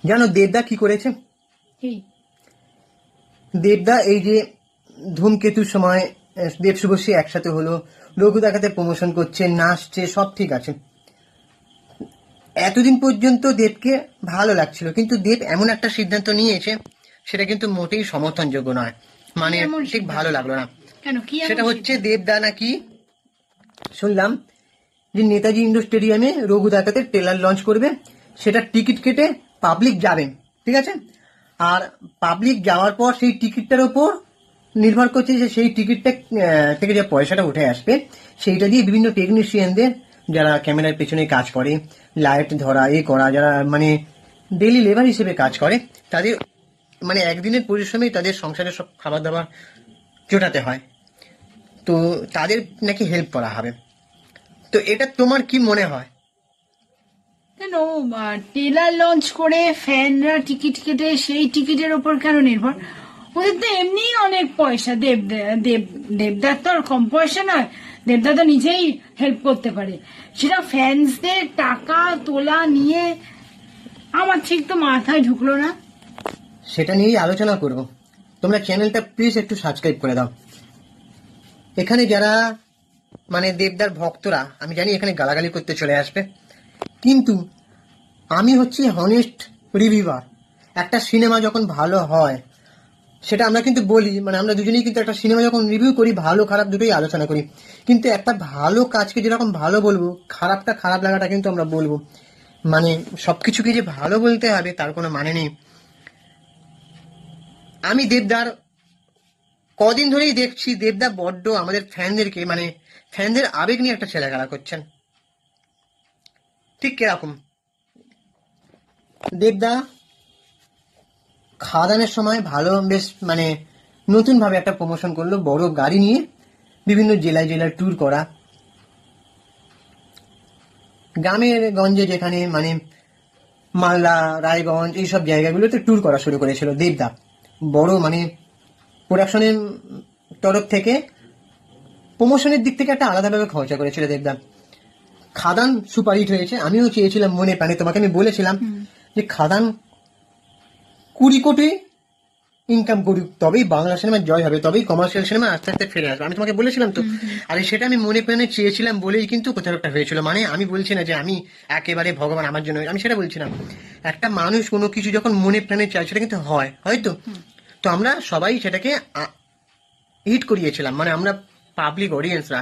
জানো দেবদা কি করেছে? কি? দেবদা এই যে ধূমকেতুর সময় দেব শুভশ্রী একসাথে হলো, রঘু দেখাতে প্রমোশন করছে, নাচছে, সব ঠিক আছে। এতদিন পর্যন্ত দেবকে ভালো লাগছিল, কিন্তু দেব এমন একটা সিদ্ধান্ত নিয়েছে সেটা কিন্তু মোটেই সমর্থনযোগ্য নয়, মানে কি এমন ঠিক সিদ্ধান্ত? ভালো লাগলো না। কেন, কি এমন সেটা হচ্ছে সিদ্ধান্ত? দেবদা নাকি শুনলাম যে নেতাজি ইন্ডোর স্টেডিয়ামে রঘু দেখাতে ট্রেলার লঞ্চ করবে, সেটা টিকিট কেটে পাবলিক যাবেন, ঠিক আছে? আর পাবলিক যাওয়ার পর সেই টিকিটটার ওপর নির্ভর করছে যে সেই টিকিটটা থেকে যে পয়সাটা উঠে আসবে সেইটা দিয়ে বিভিন্ন টেকনিশিয়ানদের, যারা ক্যামেরার পেছনে কাজ করে, লাইট ধরা এ করা, যারা মানে ডেইলি লেবার হিসেবে কাজ করে, তাদের মানে একদিনের পরিশ্রমেই তাদের সংসারের সব খাবার দাবার জোটাতে হয়। তো তাদের নাকি হেল্প করা হবে। তো এটা তোমার কি মনে হয়? কেন? ট্রেলার লঞ্চ করে ফ্যানরা টিকিট কেটে সেই টিকিটের ওপর কেন নির্ভর? ওদের তো এমনি অনেক পয়সা। দেবদার তো আর কম পয়সা নয়। দেবদা তো নিজেই হেল্প করতে পারে। সেটা ফ্যান্সদের টাকা তোলা নিয়ে আমার ঠিক তো মাথায় ঢুকলো না। সেটা নিয়েই আলোচনা করব। তোমরা চ্যানেলটা প্লিজ একটু সাবস্ক্রাইব করে দাও। এখানে যারা মানে দেবদার ভক্তরা, আমি জানি এখানে গালাগালি করতে চলে আসবে, কিন্তু আমি হচ্ছি হনেস্ট রিভিউয়ার। একটা সিনেমা যখন ভালো হয় সেটা আমরা কিন্তু বলি, মানে আমরা দুজনেই কিন্তু একটা সিনেমা যখন রিভিউ করি ভালো খারাপ দুটোই আলোচনা করি, কিন্তু একটা ভালো কাজকে যেরকম ভালো বলবো, খারাপটা খারাপ লাগাটা কিন্তু আমরা বলবো। মানে সবকিছুকে যে ভালো বলতে হবে তার কোনো মানে নেই। আমি দেবদার কদিন ধরেই দেখছি দেবদা বড্ড আমাদের ফ্যানদেরকে, মানে ফ্যানদের আবেগ নিয়ে একটা ছেলেখেলা করছেন। ঠিক কিরকম? দেবদা খাদানের সময় ভালো বেশ মানে নতুন ভাবে একটা প্রমোশন করলো, বড় গাড়ি নিয়ে বিভিন্ন জেলায় জেলায় ট্যুর করা, গ্রামের গঞ্জে যেখানে মানে মালদা রায়গঞ্জ এইসব জায়গাগুলোতে ট্যুর করা শুরু করেছিল দেবদা। বড় মানে প্রোডাকশনের তরফ থেকে প্রমোশনের দিক থেকে একটা আলাদাভাবে খরচা করেছিল দেবদা। খাদান সুপারহিট হয়েছে, আমিও চেয়েছিলাম মনে প্রাণে, তোমাকে আমি বলেছিলাম যে খাদান 20 কোটি ইনকাম করুক, তবেই বাংলা সিনেমার জয় হবে, তবেই কমার্শিয়াল সিনেমা আস্তে আস্তে ফিরে আসবে। আমি তোমাকে বলেছিলাম তো। আর সেটা আমি মনে প্রাণে চেয়েছিলাম বলেই কিন্তু কোথাও একটা হয়েছিল। মানে আমি বলছি না যে আমি একেবারে ভগবান আমার জন্য, আমি সেটা বলছি না। একটা মানুষ কোনো কিছু যখন মনে প্রাণে চায় সেটা কিন্তু হয়, হয়তো। তো আমরা সবাই সেটাকে হিট করিয়েছিলাম, মানে আমরা পাবলিক অডিয়েন্সরা।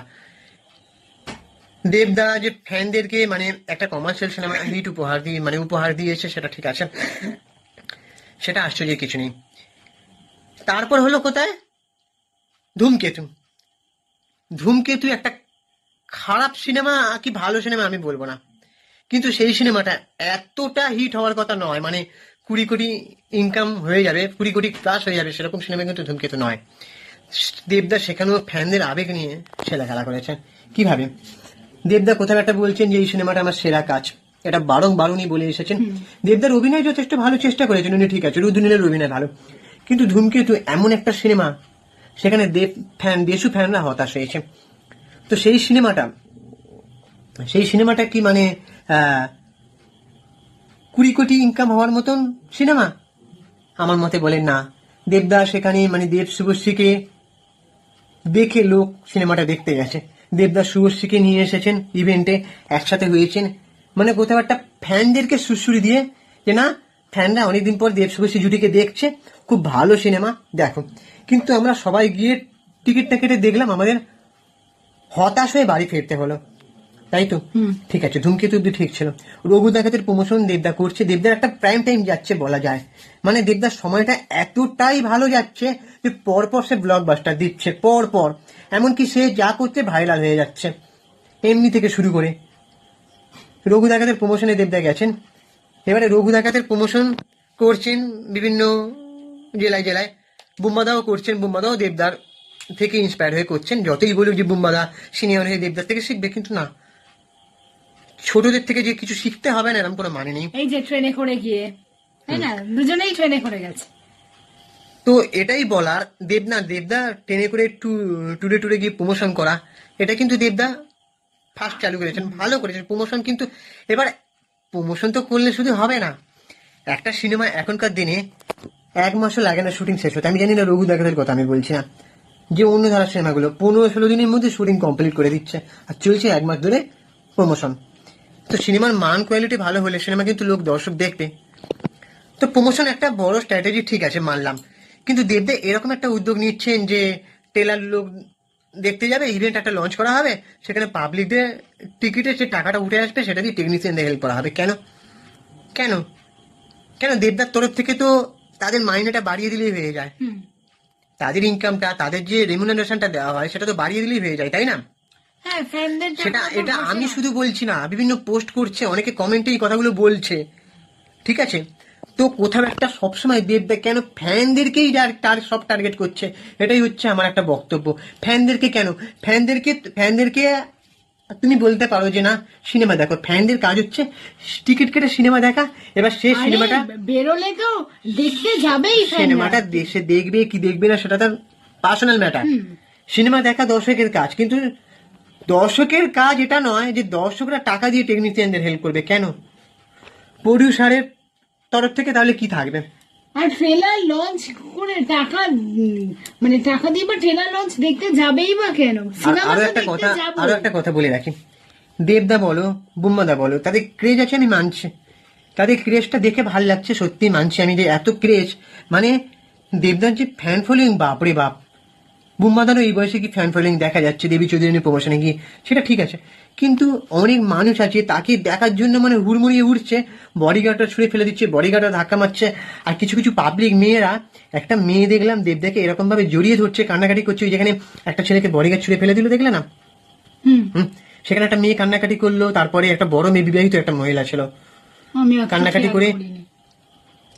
দেবদা যে ফ্যানদেরকে মানে একটা কমার্শিয়াল সিনেমা হিট উপহার দিয়েছে, সেটা ঠিক আছে, সেটা আশ্চর্যের কিছু নেই। তারপর হলো কোথায়? ধূমকেতু। ধূমকেতু একটা খারাপ সিনেমা কি ভালো সিনেমা আমি বলবো না, কিন্তু সেই সিনেমাটা এতটা হিট হওয়ার কথা নয়, মানে 20 কোটি ইনকাম হয়ে যাবে, 20 কোটি প্লাস হয়ে যাবে, সেরকম সিনেমা কিন্তু ধূমকেতু নয়। দেবদা সেখানেও ফ্যানদের আবেগ নিয়ে ছেলে খেলা করেছেন। কিভাবে? দেবদা কোথাও একটা বলছেন যে এই সিনেমাটা আমার সেরা কাজ, এটা বারুনি বলে এসেছেন। দেবদার অভিনয় যথেষ্ট ভালো চেষ্টা করেছেন উনি, ঠিক আছে, রুদ্রনীলের অভিনয় ভালো, কিন্তু ধূমকেতু এমন একটা সিনেমা সেখানে দেশু ফ্যানরা হতাশ হয়েছে। তো সেই সিনেমাটা কি মানে 20 কোটি ইনকাম হওয়ার মতন সিনেমা? আমার মতে বলেন না। দেবদা সেখানে মানে দেব শুভশ্রীকে দেখে লোক সিনেমাটা দেখতে গেছে, দেবদাস শুভশ্রীকে নিয়ে এসেছেন ইভেন্টে, একসাথে হয়েছেন, মানে কোথাও একটা ফ্যানদেরকে সুড়সুড়ি দিয়ে যে না, ফ্যানরা অনেকদিন পর দেব শুভশ্রী জুটিকে দেখছে, খুব ভালো সিনেমা দেখো। কিন্তু আমরা সবাই গিয়ে টিকিটটা কেটে দেখলাম, আমাদের হতাশ হয়ে বাড়ি ফিরতে হলো, তাই তো? ঠিক আছে, ধূমকেতু অব্দি ঠিক ছিল। রঘু ডাকাতের প্রমোশন দেবদা করছে, দেবদার একটা প্রাইম টাইম যাচ্ছে বলা যায়, মানে দেবদার সময়টা এতটাই ভালো যাচ্ছে যে পরপর সে ব্লকবাস্টার দিচ্ছে, পরপর এমনকি সে যা করছে ভাইরাল হয়ে যাচ্ছে। এমনি থেকে শুরু করে রঘু ডাকাতের প্রমোশনে দেবদা গেছেন, এবারে রঘু ডাকাতের প্রমোশন করছেন বিভিন্ন জেলায় জেলায়, বুম্বাদাও করছেন, বুম্বাদাও দেবদার থেকে ইন্সপায়ার হয়ে করছেন। যতই বলুক যে বুম্বাদা সিনিয়র হয়ে দেবদার থেকে শিখবে, কিন্তু না, ছোটদের থেকে যে কিছু শিখতে হবে না এরকম কোনো মানে নেই। এই যে ট্রেনে করে গিয়ে, তাই না, দুজনেই ট্রেনে করে গেছে। তো এটাই বলার, দেবদা ট্রেনে করে টুরে টুরে গিয়ে প্রমোশন করা, এটা কিন্তু দেবদা ফার্স্ট চালু করেছেন, ভালো করেছেন প্রমোশন। কিন্তু এবার প্রমোশন তো করলে শুধু হবে না, একটা সিনেমা এখনকার দিনে 1 মাসও লাগে না শুটিং শেষ হতে। আমি জানি না রঘু দেখাদের কথা আমি বলছি না, যে অন্য ধারার সিনেমাগুলো 15-16 দিনের মধ্যে শুটিং কমপ্লিট করে দিচ্ছে আর চলছে 1 মাস ধরে প্রমোশন। তো সিনেমার মান কোয়ালিটি ভালো হলে সিনেমা কিন্তু লোক দর্শক দেখবে। তো প্রমোশন একটা বড় স্ট্র্যাটেজি, ঠিক আছে মানলাম, কিন্তু দেবদা এরকম একটা উদ্যোগ নিচ্ছেন যে ট্রেলার লোক দেখতে যাবে, ইভেন্ট একটা লঞ্চ করা হবে, সেখানে পাবলিকদের টিকিটের যে টাকাটা উঠে আসবে সেটা দিয়ে টেকনিশিয়ানদের হেল্প করা হবে। কেন কেন কেন দেবদার তরফ থেকে তো তাদের মাইনেটা বাড়িয়ে দিলেই হয়ে যায়, হুম। তাদের ইনকামটা, তাদের যে রেমুনারেশনটা দেওয়া হয় সেটা তো বাড়িয়ে দিলেই হয়ে যায়, তাই না? হ্যাঁ, ফ্যানদের সেটা এটা আমি শুধু বলছি না, বিভিন্ন পোস্ট করছে, অনেকে কমেন্টে এই কথাগুলো বলছে, ঠিক আছে? তো কোথাও একটা সবসময় দেবদা কেন ফ্যানদেরকেই সব টার্গেট করছে, এটাই হচ্ছে আমার একটা বক্তব্য। ফ্যানদেরকে কেন, ফ্যানদেরকে তুমি বলতে পারো যে না সিনেমা দেখো, ফ্যানদের কাজ হচ্ছে টিকিট কেটে সিনেমা দেখা, এবার সে সিনেমাটা বেরোলে তো দেখতে যাবেই সিনেমাটা দেশে দেখবে কি দেখবে না সেটা তার পার্সোনাল ম্যাটার। সিনেমা দেখা দর্শকের কাজ, কিন্তু দর্শকের কাজ এটা নয় যে দর্শকরা টাকা দিয়ে টেকনিশিয়ানদের হেল্প করবে। কেন প্রডিউসারের তরফ থেকে তাহলে কি থাকবে? আর ট্রেলার লঞ্চ করে টাকা মানে টাকা দিয়ে বা ট্রেলার লঞ্চ দেখতে যাবেই বা কেন? সিনেমা আরো একটা কথা বলে রাখি, দেবদা বলো বুম্মাদা বলো, তাদের ক্রেজ আছে আমি মানছি, তাদের ক্রেজটা দেখে ভাল লাগছে, সত্যি মানছি আমি যে এত ক্রেজ, মানে দেবদার যে ফ্যান ফলোয়িং বাপরে বাপ। বুম্মাদারও এই বয়সে কি ফ্যান ফলোয়িং দেখা যাচ্ছে দেবী চৌধুরী প্রমোশনে গিয়ে, সেটা ঠিক আছে, কিন্তু অনেক মানুষ আছে তাকে দেখার জন্য মানে হুড়মুড়িয়ে উঠছে, বডিগার্ডটা ছুঁড়ে ফেলে দিচ্ছে, বডিগার্ডরা ধাক্কা মারছে, আর কিছু কিছু পাবলিক মেয়েরা, একটা মেয়ে দেখলাম দেবদাকে এরকম ভাবে জড়িয়ে ধরছে, কান্নাকাটি করছে, ওই যেখানে একটা ছেলেকে বডিগার্ড ছুঁড়ে ফেলে দিল দেখলে না? সেখানে একটা মেয়ে কান্নাকাটি করলো, তারপরে একটা বড় মেয়ে বিবাহিত একটা মহিলা ছিল কান্নাকাটি করে।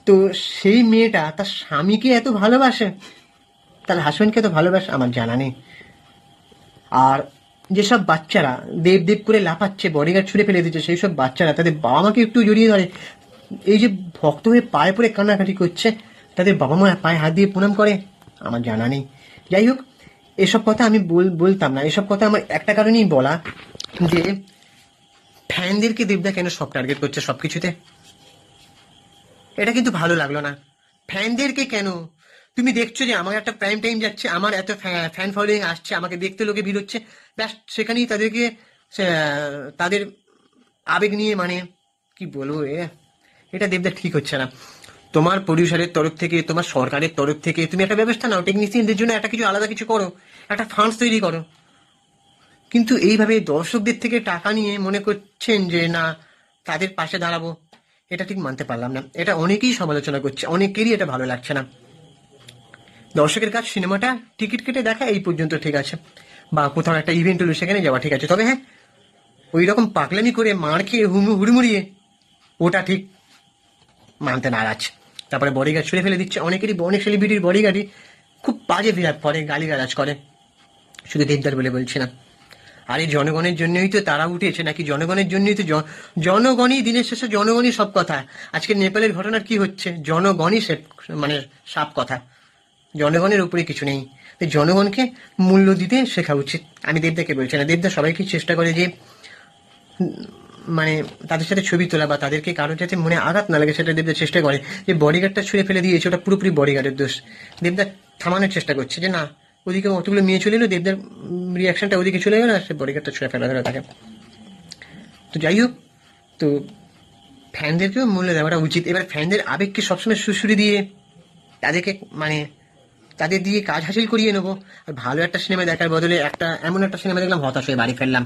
তো সেই মেয়েটা তার স্বামীকে এত ভালোবাসে, তার হাজবেন্ডকে এত ভালোবাসে, আমার জানা নেই। আর যেসব বাচ্চারা দেব করে লাফাচ্ছে, বডিগার্ড ছুঁড়ে ফেলে দিচ্ছে, সেই সব বাচ্চারা তাদের বাবা মাকে একটু জড়িয়ে ধরে, এই যে ভক্ত হয়ে পায়ে পড়ে কান্নাকাটি করছে, তাদের বাবা মা পায়ে হাত দিয়ে প্রণাম করে, আমার জানা নেই। যাই হোক, এসব কথা আমি বলতাম না, এসব কথা আমার একটা কারণেই বলা, যে ফ্যানদেরকে দেবদা কেন সব টার্গেট করছে সবকিছুতে, এটা কিন্তু ভালো লাগলো না। ফ্যানদেরকে কেন, তুমি দেখছো যে আমার একটা প্রাইম টাইম যাচ্ছে, আমার এত ফ্যান ফলোয়িং আসছে, আমাকে দেখতে লোকে ভিড় হচ্ছে, ব্যাস সেখানেই তাদেরকে তাদের আবেগ নিয়ে, মানে কি বলবো, এটা দেবদা ঠিক হচ্ছে না। তোমার প্রডিউসারের তরফ থেকে, তোমার সরকারের তরফ থেকে তুমি একটা ব্যবস্থা নাও, টেকনিশিয়ানদের জন্য একটা কিছু আলাদা কিছু করো, একটা ফান্ডস তৈরি করো। কিন্তু এইভাবে দর্শকদের থেকে টাকা নিয়ে মনে করছেন যে না তাদের পাশে দাঁড়াবো, এটা ঠিক মানতে পারলাম না। এটা অনেকেই সমালোচনা করছে, অনেকেরই এটা ভালো লাগছে না। দর্শকের কাছে সিনেমাটা টিকিট কেটে দেখা এই পর্যন্ত ঠিক আছে, বা কোথাও একটা ইভেন্ট হলো সেখানে যাওয়া ঠিক আছে, তবে হ্যাঁ ওই রকম পাগলামি করে মার খেয়ে হুড়মুড়িয়ে ওটা ঠিক মানতে নারাজ। তারপরে বডিগার্ড ছুঁড়ে ফেলে দিচ্ছে, অনেক সেলিব্রিটির বডিগার্ডই খুব বাজে বিহেভ করে, গালিগালাজ করে, শুধু দেবদার বলে বলছি না। আর এই জনগণের জন্যই তো তারা উঠেছে, নাকি জনগণের জন্যই তো জনগণই দিনের শেষে জনগণই সব কথা। আজকে নেপালের ঘটনার কি হচ্ছে, জনগণই মানে সাপ কথা, জনগণের উপরে কিছু নেই। জনগণকে মূল্য দিতে শেখা উচিত। আমি দেবদাকে বলছি না, দেবদা সবাইকে চেষ্টা করে যে মানে তাদের সাথে ছবি তোলা বা তাদেরকে কারোর যাতে মনে আঘাত না লাগে সেটা দেবদা চেষ্টা করে। যে বডিগার্ডটা ছুঁড়ে ফেলে দিয়েছে ওটা পুরোপুরি বডিগার্ডের দোষ, দেবদা থামানোর চেষ্টা করছে যে না ওদিকে অতগুলো মেয়ে চলে এলো, দেবদার রিয়াকশনটা ওদিকে চলে গেল আর সে বডিগার্ডটা ছুঁড়ে ফেলা ধরে তাকে। তো যাই হোক, তো ফ্যানদেরকেও মূল্য দেওয়াটা উচিত। এবার ফ্যানদের আবেগকে সবসময় সুড়সুড়ি দিয়ে তাদেরকে মানে তাদের দিয়ে কাজ হাসিল করিয়ে নেবো, আর ভালো একটা সিনেমা দেখার বদলে এমন একটা সিনেমা দেখলাম হতাশ হয়ে বাড়ি ফেললাম,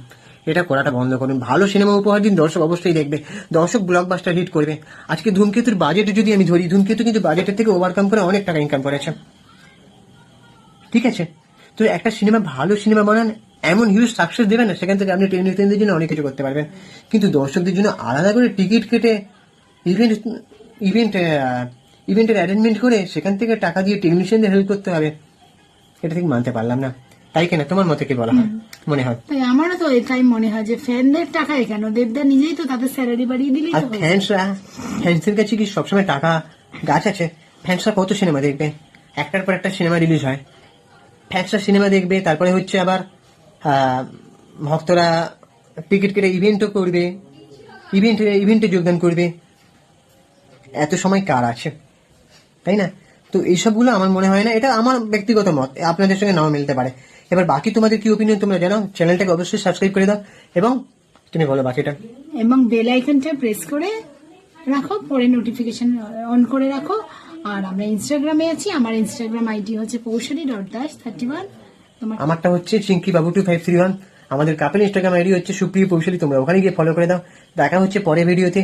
এটা করাটা বন্ধ করুন। ভালো সিনেমা উপহার দিন, দর্শক অবশ্যই দেখবে, দর্শক ব্লকবাস্টার হিট করবে। আজকে ধূমকেতুর বাজেট যদি আমি ধরি, ধূমকেতু কিন্তু বাজেটের থেকে ওভারকাম করে অনেক টাকা ইনকাম করেছে, ঠিক আছে? তো একটা সিনেমা ভালো সিনেমা বানান, এমন হিউজ সাকসেস দেবে না, সেখান থেকে আপনি টেকনিশিয়ানদের জন্য অনেক কিছু করতে পারবেন, কিন্তু দর্শকদের জন্য আলাদা করে টিকিট কেটে ইভেন্টের অ্যারেঞ্জমেন্ট করে সেখান থেকে টাকা দিয়ে টেকনিশিয়ানদের হেল্প করতে হবে, এটা ঠিক মানতে পারলাম না। তাই কেন, তোমার মতে কি বলা হয় মনে হয়? তাই আমারও তো এটাই মনে হয় যে ফ্যানদের টাকায় কেন, দেবদা নিজেই তো তাদের স্যালারি বাড়িয়ে দিলেই আর তো হয়। ফ্যান্সের কাছে কি সবসময় টাকা গাছ আছে? ফ্যান্সরা কত সিনেমা দেখবে, একটার পর একটা সিনেমা রিলিজ হয়, ফ্যান্সরা সিনেমা দেখবে, তারপরে হচ্ছে আবার ভক্তরা টিকিট কেটে ইভেন্টও করবে, ইভেন্টে যোগদান করবে। এত সময় কার আছে, তাই না? তো এইসবগুলো আমার মনে হয় না, এটা আমার ব্যক্তিগত মত, আপনাদের সঙ্গে নাও মিলতে পারে। এবার বাকি তোমাদের কি ওপিনিয়ন তোমরা জানাও, চ্যানেলটাকে অবশ্যই সাবস্ক্রাইব করে দাও, এবং তুমি বলো বাকিটা। এবং বেল আইকনটা প্রেস করে রাখো, পরে নোটিফিকেশন অন করে রাখো। আর আমরা ইনস্টাগ্রামে আছি, আমার ইনস্টাগ্রাম আইডি হচ্ছে পৌশালী.das31। তোমার আমারটা হচ্ছে চিঙ্কি বাবু 2531। আমাদের কাপেল ইনস্টাগ্রাম আইডি হচ্ছে সুপ্রিয় পৌশালী, তোমরা ওখানে গিয়ে ফলো করে দাও। দেখা হচ্ছে পরের ভিডিওতে।